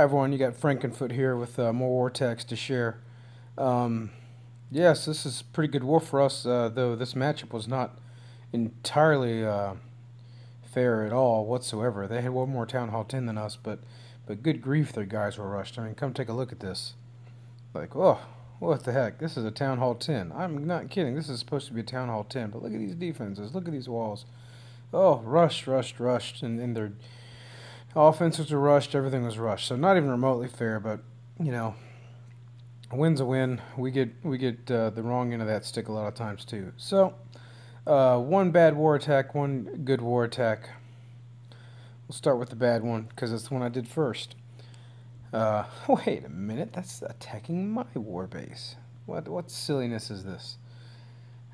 Hi everyone, you got Frankenfoot here with more war tags to share. Yes, this is pretty good war for us, though this matchup was not entirely fair at all whatsoever. They had one more Town Hall 10 than us, but good grief, their guys were rushed. I mean, come take a look at this. Like, oh, what the heck? This is a Town Hall 10. I'm not kidding. This is supposed to be a Town Hall 10, but look at these defenses. Look at these walls. Oh, rushed, and their offenses were rushed. Everything was rushed. So not even remotely fair, but you know, a win's a win. We get the wrong end of that stick a lot of times too. So one bad war attack, one good war attack. We'll start with the bad one because it's the one I did first. Wait a minute, that's attacking my war base. What silliness is this?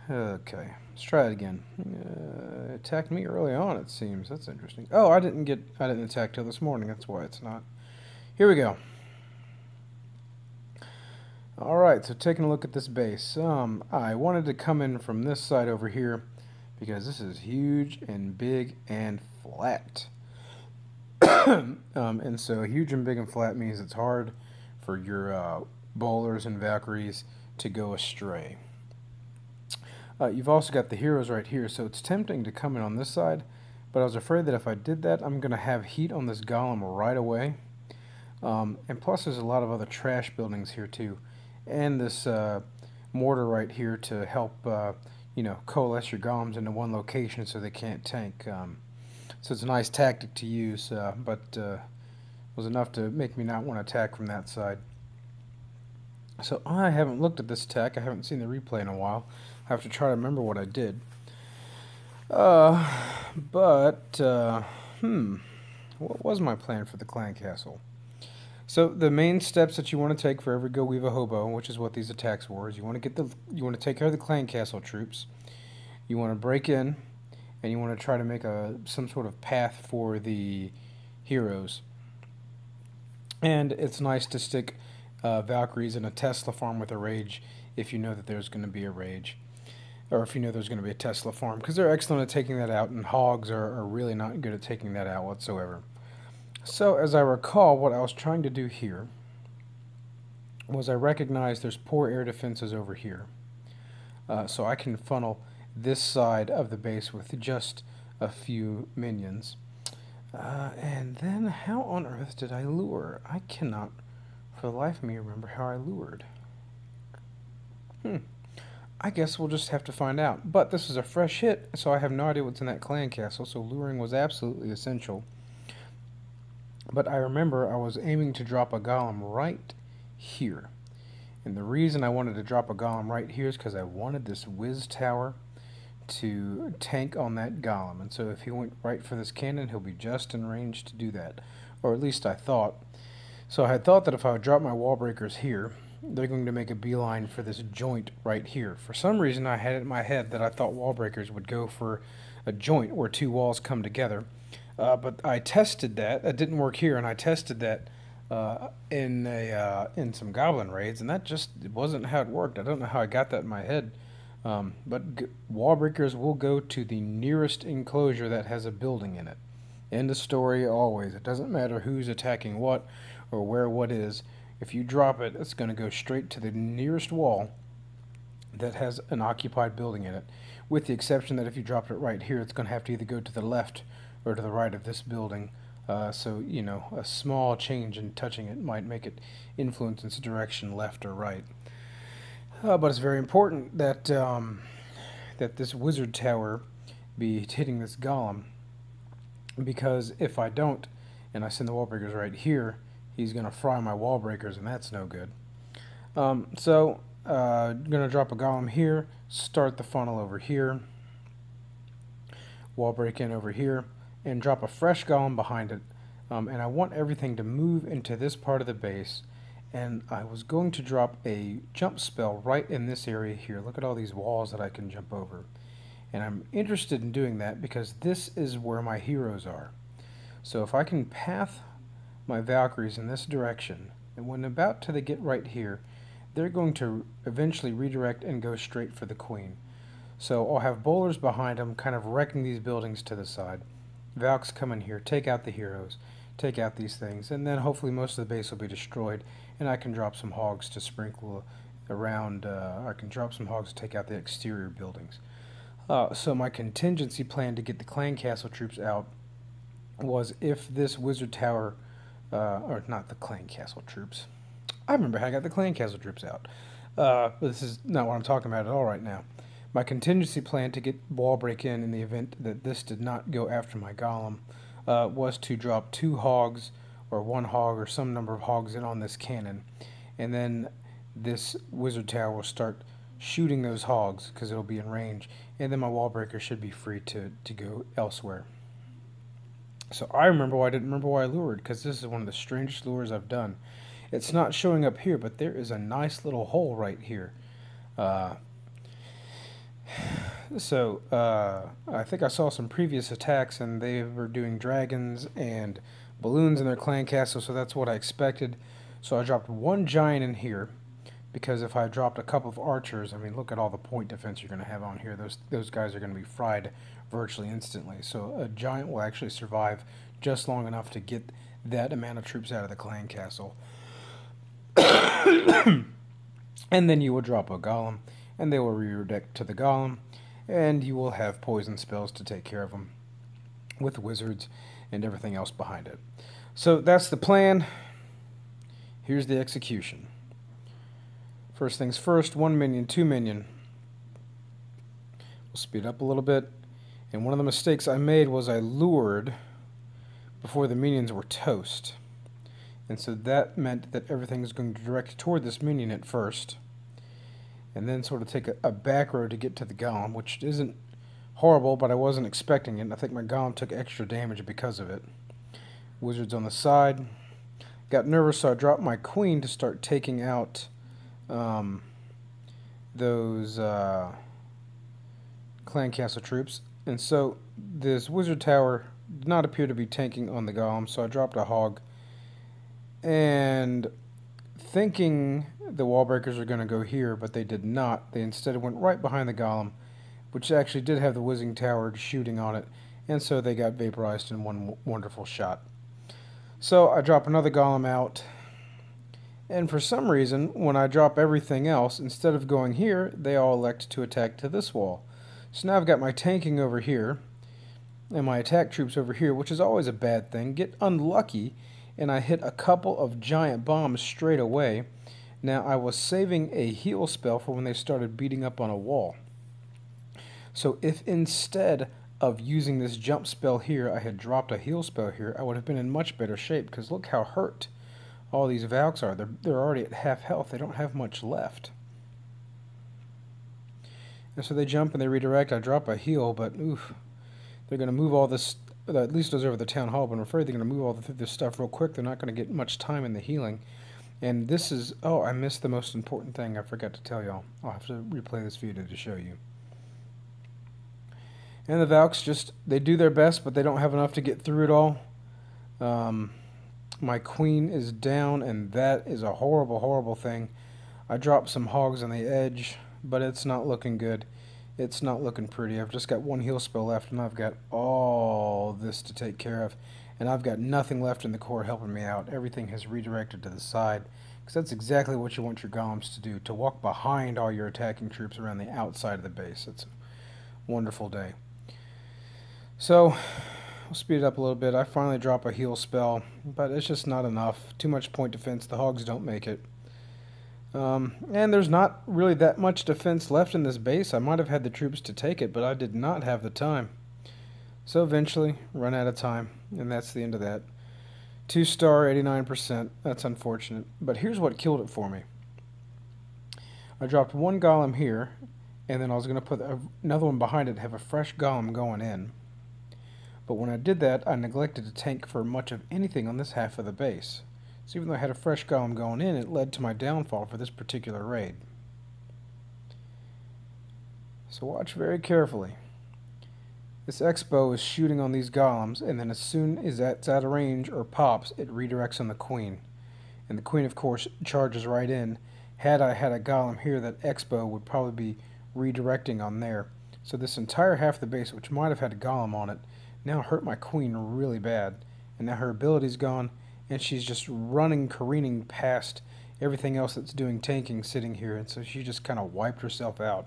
Okay, let's try it again. Attacked me early on, it seems. That's interesting. Oh, I didn't attack till this morning. That's why it's not. Here we go. Alright, so taking a look at this base. I wanted to come in from this side over here because this is huge and big and flat. And so huge and big and flat means it's hard for your bowlers and Valkyries to go astray. You've also got the heroes right here, so it's tempting to come in on this side, but I was afraid that if I did that, I'm going to have heat on this golem right away. And plus there's a lot of other trash buildings here too. And this mortar right here to help, coalesce your golems into one location so they can't tank. So it's a nice tactic to use, but was enough to make me not want to attack from that side. So I haven't looked at this attack. I haven't seen the replay in a while. I have to try to remember what I did. What was my plan for the clan castle? So the main steps that you want to take for every GoWiVaHoBo, which is what these attacks were, is you want to take care of the clan castle troops. You want to break in, and you want to try to make some sort of path for the heroes. And it's nice to stick Valkyries in a Tesla farm with a rage if you know that there's going to be a rage. Or if you know there's going to be a Tesla farm, because they're excellent at taking that out, and hogs are really not good at taking that out whatsoever. So, as I recall, what I was trying to do here was I recognized there's poor air defenses over here. So I can funnel this side of the base with just a few minions. And then, how on earth did I lure? I cannot, for the life of me, remember how I lured. I guess we'll just have to find out. But this is a fresh hit, so I have no idea what's in that clan castle, so luring was absolutely essential. But I remember I was aiming to drop a golem right here. And the reason I wanted to drop a golem right here is because I wanted this whiz tower to tank on that golem. And so if he went right for this cannon, he'll be just in range to do that. Or at least I thought. So I had thought that if I would drop my wall breakers here, they're going to make a beeline for this joint right here. For some reason, I had it in my head that I thought wall breakers would go for a joint where two walls come together. But I tested that. It didn't work here, and I tested that in some goblin raids, and that just wasn't how it worked. I don't know how I got that in my head. But wall breakers will go to the nearest enclosure that has a building in it. End of story always. It doesn't matter who's attacking what or where what is. If you drop it, it's going to go straight to the nearest wall that has an occupied building in it, with the exception that if you dropped it right here, it's going to have to either go to the left or to the right of this building. So, a small change in touching it might make it influence its direction left or right. But it's very important that, that this wizard tower be hitting this golem, because if I don't, and I send the wall breakers right here, he's going to fry my wall breakers, and that's no good. I'm going to drop a golem here, start the funnel over here, wall break in over here, and drop a fresh golem behind it. And I want everything to move into this part of the base, and I was going to drop a jump spell right in this area here. Look at all these walls that I can jump over. And I'm interested in doing that because this is where my heroes are. So if I can path my Valkyries in this direction, and when about to get right here, they're going to eventually redirect and go straight for the queen. So I'll have bowlers behind them kind of wrecking these buildings to the side. Valks come in here, take out the heroes, take out these things, and then hopefully most of the base will be destroyed, and I can drop some hogs to sprinkle around. I can drop some hogs to take out the exterior buildings. So my contingency plan to get the clan castle troops out was if this wizard tower, or not the clan castle troops. I remember how I got the clan castle troops out. But this is not what I'm talking about at all right now. My contingency plan to get wall break in the event that this did not go after my golem was to drop 2 hogs or 1 hog or some number of hogs in on this cannon, and then this wizard tower will start shooting those hogs because it'll be in range, and then my wall breaker should be free to go elsewhere. So I remember why I didn't remember why I lured, because this is one of the strangest lures I've done. It's not showing up here, but there is a nice little hole right here. So I think I saw some previous attacks, and they were doing dragons and balloons in their clan castle, so that's what I expected. So I dropped 1 giant in here, because if I dropped a couple of archers, I mean, look at all the point defense you're going to have on here. Those guys are going to be fried virtually instantly. So a giant will actually survive just long enough to get that amount of troops out of the clan castle. And then you will drop a golem, and they will redirect to the golem, and you will have poison spells to take care of them with wizards and everything else behind it. So that's the plan. Here's the execution. First things first, 1 minion, 2 minion. We'll speed up a little bit. And one of the mistakes I made was I lured before the minions were toast. And so that meant that everything is going to direct toward this minion at first, and then sort of take a back road to get to the golem, which isn't horrible, but I wasn't expecting it. I think my golem took extra damage because of it. Wizards on the side. Got nervous, so I dropped my queen to start taking out those clan castle troops. And so this wizard tower did not appear to be tanking on the golem, so I dropped a hog. And thinking the wall breakers are going to go here, but they did not. They instead went right behind the golem, which actually did have the whizzing tower shooting on it, and so they got vaporized in one wonderful shot. So I drop another golem out, and for some reason, when I drop everything else, instead of going here, they all elect to attack to this wall. So now I've got my tanking over here, and my attack troops over here, which is always a bad thing. Get unlucky, and I hit a couple of giant bombs straight away. Now I was saving a heal spell for when they started beating up on a wall. So if instead of using this jump spell here, I had dropped a heal spell here, I would have been in much better shape, because look how hurt all these Valks are. They're already at half health. They don't have much left. And so they jump and they redirect. I drop a heal, but oof, they're going to move all this, at least those over the town hall, but I'm afraid they're going to move all this stuff real quick. They're not going to get much time in the healing. And this is, oh, I missed the most important thing. I forgot to tell y'all. I'll have to replay this video to show you. And the Valks just, they do their best, but they don't have enough to get through it all. My queen is down, and that is a horrible, horrible thing. I dropped some hogs on the edge, but it's not looking good. It's not looking pretty. I've just got 1 heal spell left, and I've got all this to take care of. And I've got nothing left in the core helping me out. Everything has redirected to the side, because that's exactly what you want your golems to do, to walk behind all your attacking troops around the outside of the base. It's a wonderful day. So, we'll speed it up a little bit. I finally drop a heal spell, but it's just not enough. Too much point defense. The hogs don't make it. And there's not really that much defense left in this base. I might have had the troops to take it, but I did not have the time. So eventually, run out of time, and that's the end of that. 2-star, 89%. That's unfortunate. But here's what killed it for me. I dropped 1 golem here, and then I was going to put another one behind it, have a fresh golem going in. But when I did that, I neglected to tank for much of anything on this half of the base. So even though I had a fresh golem going in, it led to my downfall for this particular raid. So watch very carefully. This X-Bow is shooting on these golems, and then as soon as it's out of range or pops, it redirects on the queen. And the queen, of course, charges right in. Had I had a golem here, that X-Bow would probably be redirecting on there. So this entire half of the base, which might have had a golem on it, now hurt my queen really bad. and now her ability's gone, and she's just running, careening past everything else that's doing tanking sitting here, and so she just kind of wiped herself out.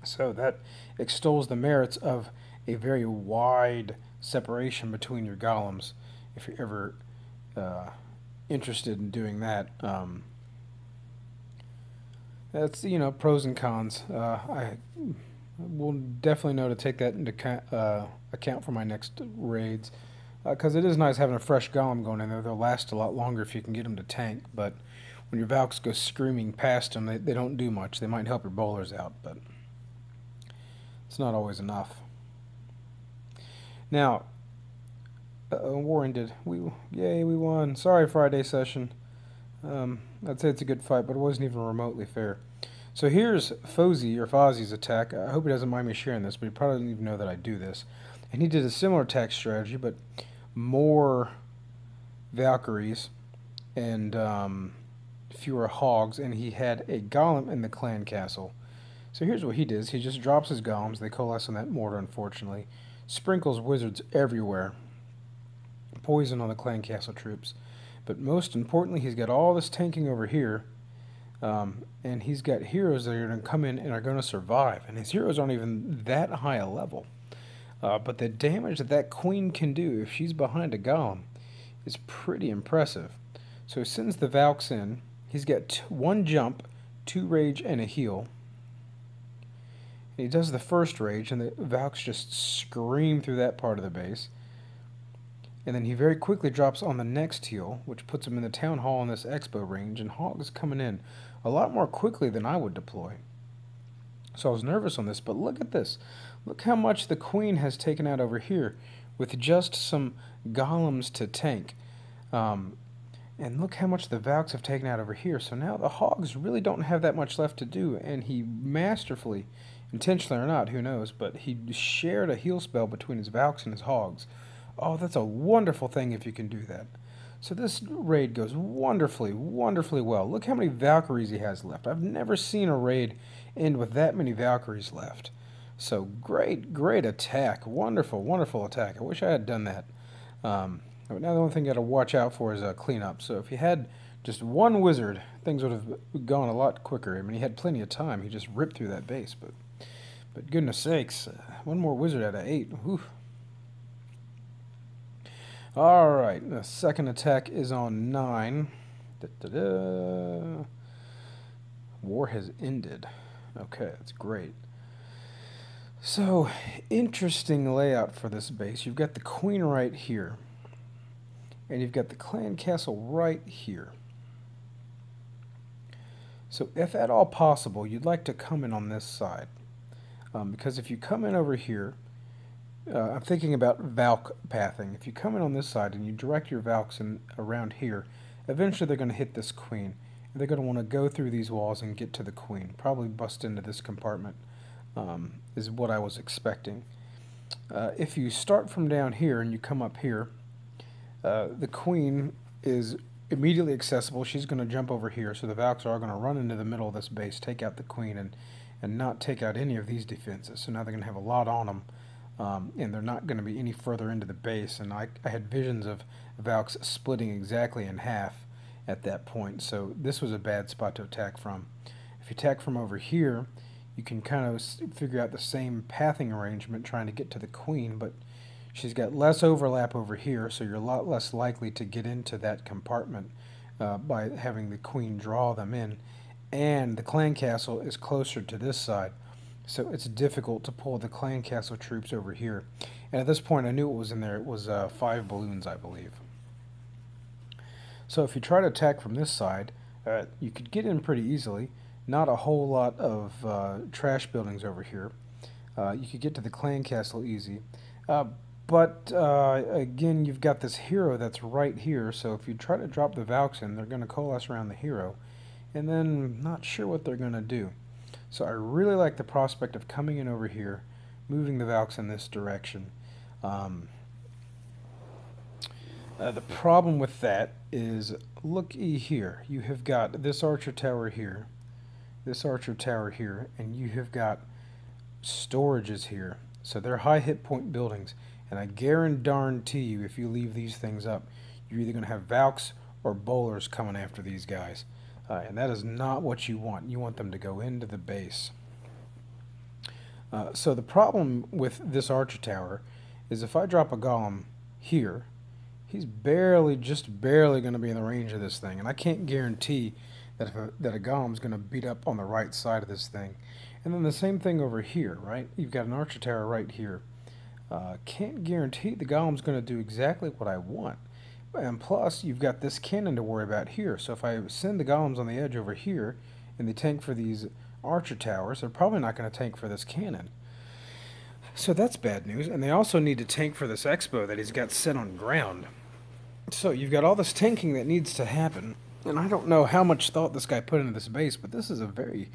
So that extols the merits of a very wide separation between your golems, if you're ever interested in doing that. That's, you know, pros and cons. I will definitely know to take that into account for my next raids, because it is nice having a fresh golem going in there. They'll last a lot longer if you can get them to tank, but when your Valks go screaming past them, they don't do much. They might help your bowlers out, but it's not always enough. Now, war ended. Yay, we won. Sorry, Friday session. I'd say it's a good fight, but it wasn't even remotely fair. So here's Fozzy's attack. I hope he doesn't mind me sharing this, but he probably doesn't even know that I do this. And he did a similar attack strategy, but more Valkyries and fewer hogs, and he had a golem in the clan castle. So here's what he does. He just drops his golems. They coalesce on that mortar, unfortunately. Sprinkles wizards everywhere. Poison on the clan castle troops. But most importantly, he's got all this tanking over here. And he's got heroes that are going to come in and are going to survive. And his heroes aren't even that high a level. But the damage that queen can do if she's behind a golem is pretty impressive. So he sends the Valks in. He's got 1 jump, 2 rage, and a heal. And he does the first rage, and the Valks just scream through that part of the base. And then he very quickly drops on the next heal, which puts him in the town hall in this expo range, and hogs coming in a lot more quickly than I would deploy. So I was nervous on this, but look at this. Look how much the queen has taken out over here with just some golems to tank. And look how much the Valks have taken out over here. So now the hogs really don't have that much left to do, and he masterfully, intentionally or not, who knows, but he shared a heal spell between his Valks and his hogs. Oh, that's a wonderful thing if you can do that. So this raid goes wonderfully, wonderfully well. Look how many Valkyries he has left. I've never seen a raid end with that many Valkyries left. So great, great attack. Wonderful, wonderful attack. I wish I had done that. But now the only thing you got to watch out for is a cleanup. So if you had just 1 wizard, things would have gone a lot quicker. I mean, he had plenty of time. He just ripped through that base. But goodness sakes, 1 more wizard out of 8. Whew. Alright, the second attack is on 9. War has ended. Okay, that's great. So, interesting layout for this base. You've got the queen right here. And you've got the clan castle right here. So, if at all possible, you'd like to come in on this side. Because if you come in over here, I'm thinking about Valk pathing. If you come in on this side and you direct your Valks in around here, eventually they're going to hit this queen. And they're going to want to go through these walls and get to the queen. Probably bust into this compartment, is what I was expecting. If you start from down here and you come up here, the queen is immediately accessible. She's going to jump over here, so the Valks are going to run into the middle of this base, take out the queen, and not take out any of these defenses. So now they're going to have a lot on them. And they're not going to be any further into the base, and I had visions of Valks splitting exactly in half at that point, so this was a bad spot to attack from. If you attack from over here, you can kind of figure out the same pathing arrangement trying to get to the queen, but she's got less overlap over here, so you're a lot less likely to get into that compartment by having the queen draw them in, and the clan castle is closer to this side. So it's difficult to pull the clan castle troops over here. And at this point I knew what was in there. It was 5 balloons, I believe. So if you try to attack from this side, you could get in pretty easily. Not a whole lot of trash buildings over here. You could get to the clan castle easy. But again, you've got this hero that's right here. So if you try to drop the Valks in, they're going to coalesce around the hero. And then not sure what they're going to do. So I really like the prospect of coming in over here, moving the Valks in this direction. The problem with that is, looky here. You have got this archer tower here, this archer tower here, and you have got storages here. So they're high hit point buildings, And I guarantee you, if you leave these things up, you're either going to have Valks or bowlers coming after these guys. And that is not what you want. You want them to go into the base. So the problem with this archer tower is if I drop a golem here, he's just barely going to be in the range of this thing. And I can't guarantee that a golem's going to beat up on the right side of this thing. And then the same thing over here, right? You've got an archer tower right here. Can't guarantee the golem's going to do exactly what I want. And plus, you've got this cannon to worry about here. So if I send the golems on the edge over here, and they tank for these archer towers, they're probably not going to tank for this cannon. So that's bad news. And they also need to tank for this expo that he's got set on ground. So you've got all this tanking that needs to happen. And I don't know how much thought this guy put into this base, but this is a very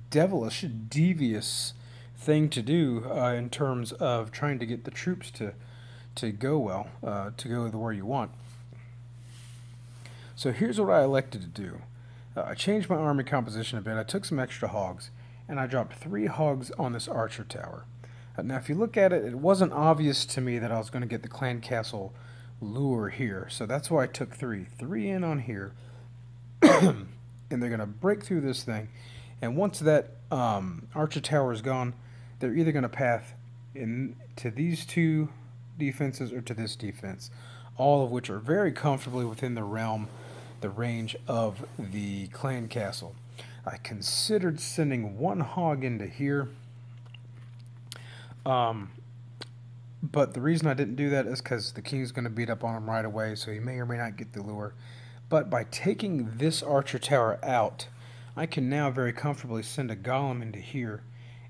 devilish, devious thing to do in terms of trying to get the troops to go well, to go where you want. So here's what I elected to do. I changed my army composition a bit. I took some extra hogs, and I dropped 3 hogs on this archer tower. Now, if you look at it, it wasn't obvious to me that I was going to get the clan castle lure here, so that's why I took 3 in on here, and they're going to break through this thing. And once that archer tower is gone, they're either going to path into these 2 defenses or to this defense, all of which are very comfortably within the range of the clan castle. I considered sending 1 hog into here, but the reason I didn't do that is because the king's going to beat up on him right away, so he may or may not get the lure. But by taking this archer tower out, I can now very comfortably send a golem into here,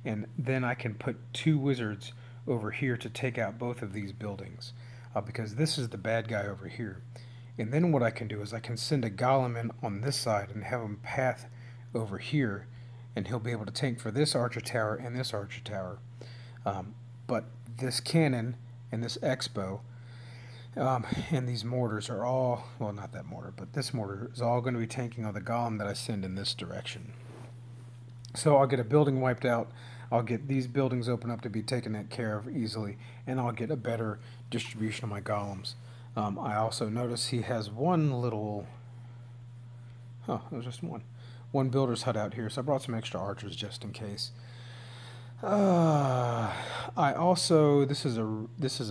and then I can put 2 wizards over here to take out both of these buildings, because this is the bad guy over here. And then what I can do is I can send a golem in on this side and have him path over here, and he'll be able to tank for this archer tower and this archer tower. But this cannon and this expo and these mortars are all, well, not that mortar, but this mortar is all going to be tanking on the golem that I send in this direction. So I'll get a building wiped out, I'll get these buildings open up to be taken care of easily, and I'll get a better distribution of my golems. I also notice he has one little, there's just one builder's hut out here, so I brought some extra archers just in case. I also, this is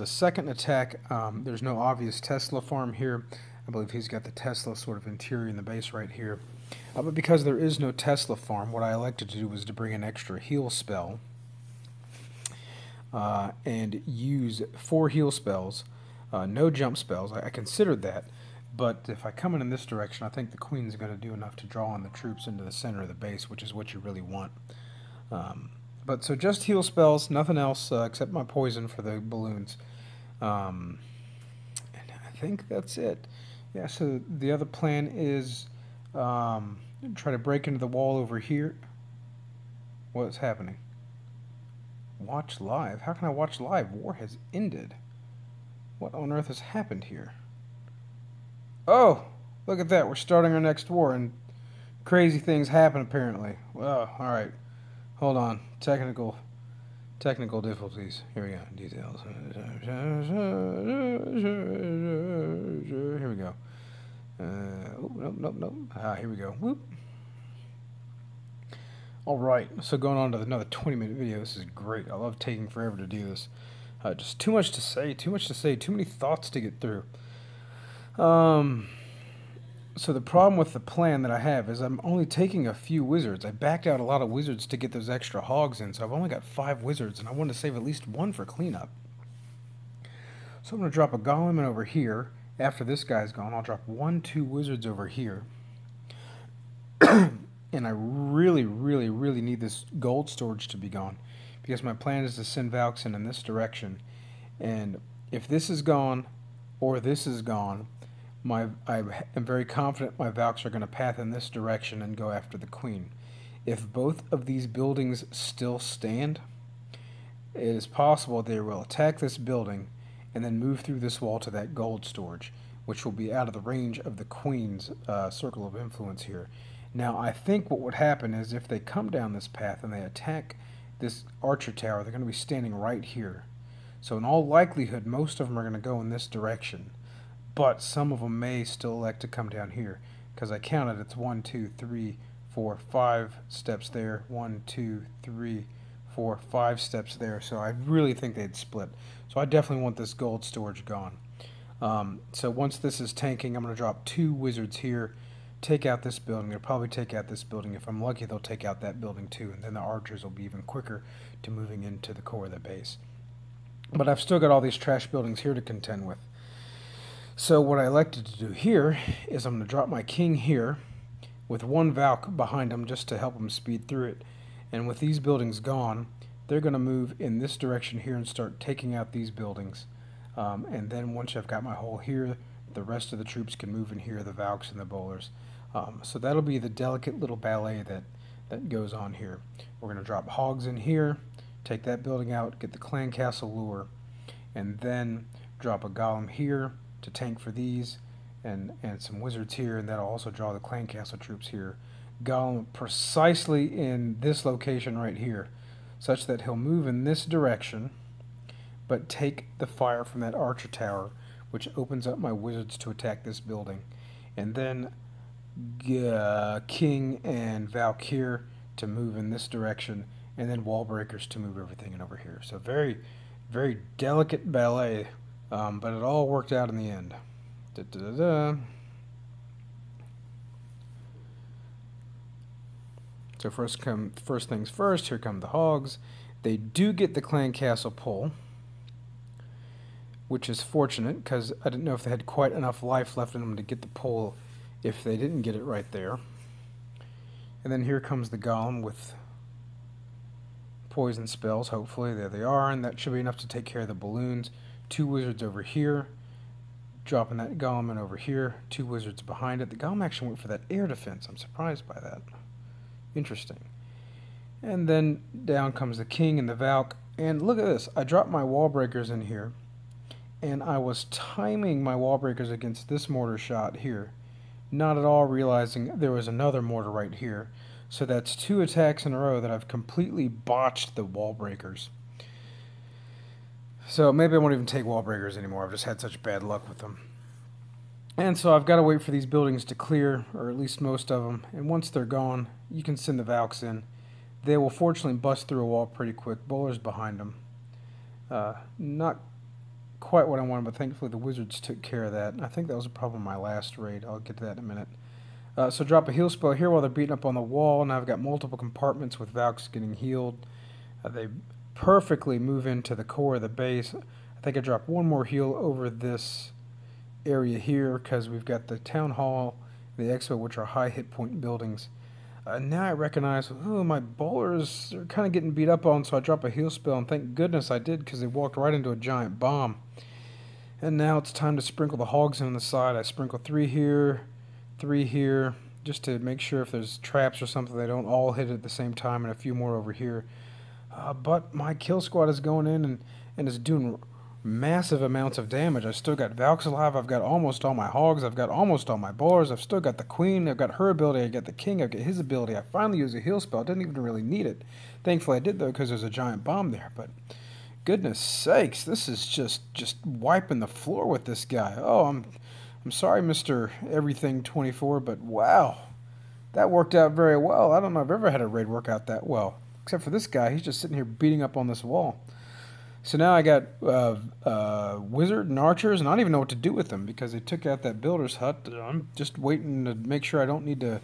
a second attack. There's no obvious Tesla farm here. I believe he's got the Tesla sort of interior in the base right here. But because there is no Tesla farm, what I elected to do was to bring an extra heal spell and use 4 heal spells, no jump spells. I considered that, but if I come in this direction, I think the queen's going to do enough to draw on the troops into the center of the base, which is what you really want. But so just heal spells, nothing else except my poison for the balloons. And I think that's it. Yeah, so the other plan is try to break into the wall over here. What's happening? Watch live? How can I watch live? War has ended. What on earth has happened here? Oh, look at that. We're starting our next war, and crazy things happen apparently. Well, alright. Hold on. Technical difficulties. Here we go. Details. Here we go. Oh, nope. Here we go. Whoop. Alright, so going on to another 20-minute video. This is great. I love taking forever to do this. Just too much to say, too many thoughts to get through. So the problem with the plan that I have is I'm only taking a few wizards. I backed out a lot of wizards to get those extra hogs in, so I've only got 5 wizards, and I want to save at least 1 for cleanup. So I'm going to drop a golem in over here. After this guy's gone, I'll drop 2 wizards over here. And I really need this gold storage to be gone, because my plan is to send Valks in this direction. And if this is gone, or this is gone, I am very confident my Valks are going to path in this direction and go after the queen. If both of these buildings still stand, it is possible they will attack this building and then move through this wall to that gold storage, which will be out of the range of the queen's circle of influence here. Now, I think what would happen is if they come down this path and they attack this archer tower, they're going to be standing right here. So in all likelihood, most of them are going to go in this direction. But some of them may still elect to come down here. Because I counted, it's 1, 2, 3, 4, 5 steps there. 1, 2, 3, 4, 5 steps there. So I really think they'd split. So I definitely want this gold storage gone. So once this is tanking, I'm going to drop 2 wizards here, take out this building. They'll probably take out this building. If I'm lucky, they'll take out that building too, and then the archers will be even quicker to moving into the core of the base. But I've still got all these trash buildings here to contend with. So what I elected to do here is I'm going to drop my king here with 1 Valk behind him just to help him speed through it. And with these buildings gone, they're going to move in this direction here and start taking out these buildings. And then once I've got my hole here, the rest of the troops can move in here, the Valks and the bowlers. So that'll be the delicate little ballet that goes on here. We're going to drop hogs in here, take that building out, get the clan castle lure, and then drop a golem here to tank for these, and some wizards here, and that'll also draw the clan castle troops here. Golem precisely in this location right here, such that he'll move in this direction, but take the fire from that archer tower, which opens up my wizards to attack this building. And then king and Valk here to move in this direction, and then wall breakers to move everything in over here. So very, very delicate ballet, but it all worked out in the end. So first things first, here come the hogs. They do get the clan castle pull, which is fortunate, because I didn't know if they had quite enough life left in them to get the pull if they didn't get it right there. And then here comes the golem with poison spells, hopefully. There they are, and that should be enough to take care of the balloons. 2 wizards over here, dropping that golem in over here. 2 wizards behind it. The golem actually went for that air defense. I'm surprised by that. Interesting. And then down comes the king and the Valk. And look at this. I dropped my wall breakers in here, and I was timing my wall breakers against this mortar shot here, not at all realizing there was another mortar right here. So that's 2 attacks in a row that I've completely botched the wall breakers. So maybe I won't even take wall breakers anymore. I've just had such bad luck with them. And so I've got to wait for these buildings to clear, or at least most of them. And once they're gone, you can send the Valks in. They will fortunately bust through a wall pretty quick. Bowlers behind them. Not quite what I wanted, but thankfully the wizards took care of that. I think that was probably my last raid. I'll get to that in a minute. So drop a heal spell here while they're beating up on the wall. Now I've got multiple compartments with Valks getting healed. They perfectly move into the core of the base. I think I dropped 1 more heal over this area here because we've got the town hall, the expo, which are high hit point buildings. Now I recognize, oh, my bowlers are kind of getting beat up on, so I drop a heal spell, and thank goodness I did, because they walked right into a giant bomb. And now it's time to sprinkle the hogs in on the side. I sprinkle 3 here, 3 here, just to make sure if there's traps or something, they don't all hit at the same time, and a few more over here. But my kill squad is going in and is doing massive amounts of damage. I still got Valks alive. I've got almost all my hogs. I've got almost all my bowlers. I've still got the queen. I've got her ability. I got the king. I've got his ability. I finally used a heal spell. I didn't even really need it. Thankfully I did, though, because there's a giant bomb there. But goodness sakes, this is just wiping the floor with this guy. Oh, I'm sorry, Mr. Everything 24, but wow, that worked out very well. I don't know if I've ever had a raid work out that well, except for this guy. He's just sitting here beating up on this wall. So now I got wizard and archers, and I don't even know what to do with them because they took out that builder's hut. I'm just waiting to make sure I don't need to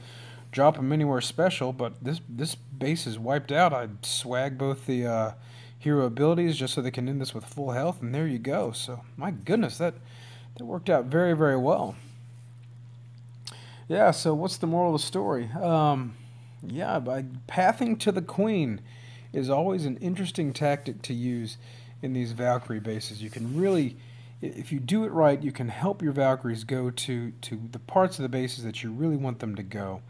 drop them anywhere special, but this base is wiped out. I swag both the hero abilities just so they can end this with full health, and there you go. So my goodness, that worked out very, very well. Yeah, so what's the moral of the story? Yeah, by pathing to the queen is always an interesting tactic to use in these Valkyrie bases. You can really, if you do it right, you can help your Valkyries go to the parts of the bases that you really want them to go.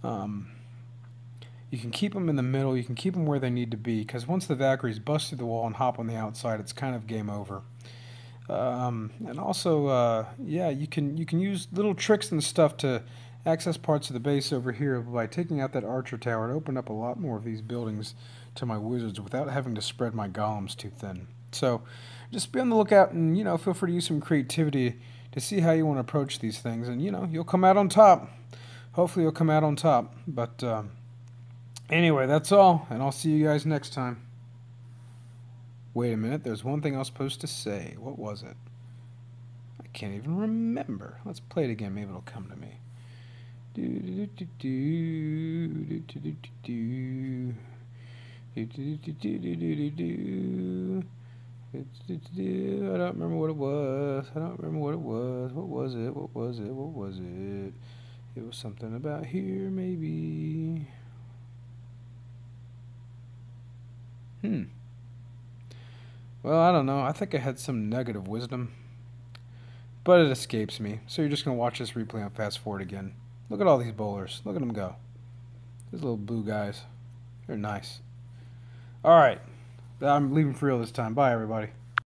You can keep them in the middle, you can keep them where they need to be, because once the Valkyries bust through the wall and hop on the outside, it's kind of game over. And also, yeah, you can use little tricks and stuff to access parts of the base over here by taking out that archer tower and open up a lot more of these buildings to my wizards without having to spread my golems too thin. So, just be on the lookout and, you know, feel free to use some creativity to see how you want to approach these things. And, you know, you'll come out on top. Hopefully you'll come out on top. But anyway, that's all. And I'll see you guys next time. Wait a minute. There's one thing I was supposed to say. What was it? I can't even remember. Let's play it again. Maybe it'll come to me. I don't remember what it was. What was it? It was something about here, maybe. Well, I don't know. I think I had some negative wisdom. But it escapes me. So you're just going to watch this replay and fast forward again. Look at all these bowlers. Look at them go. These little blue guys. They're nice. Alright. I'm leaving for real this time. Bye, everybody.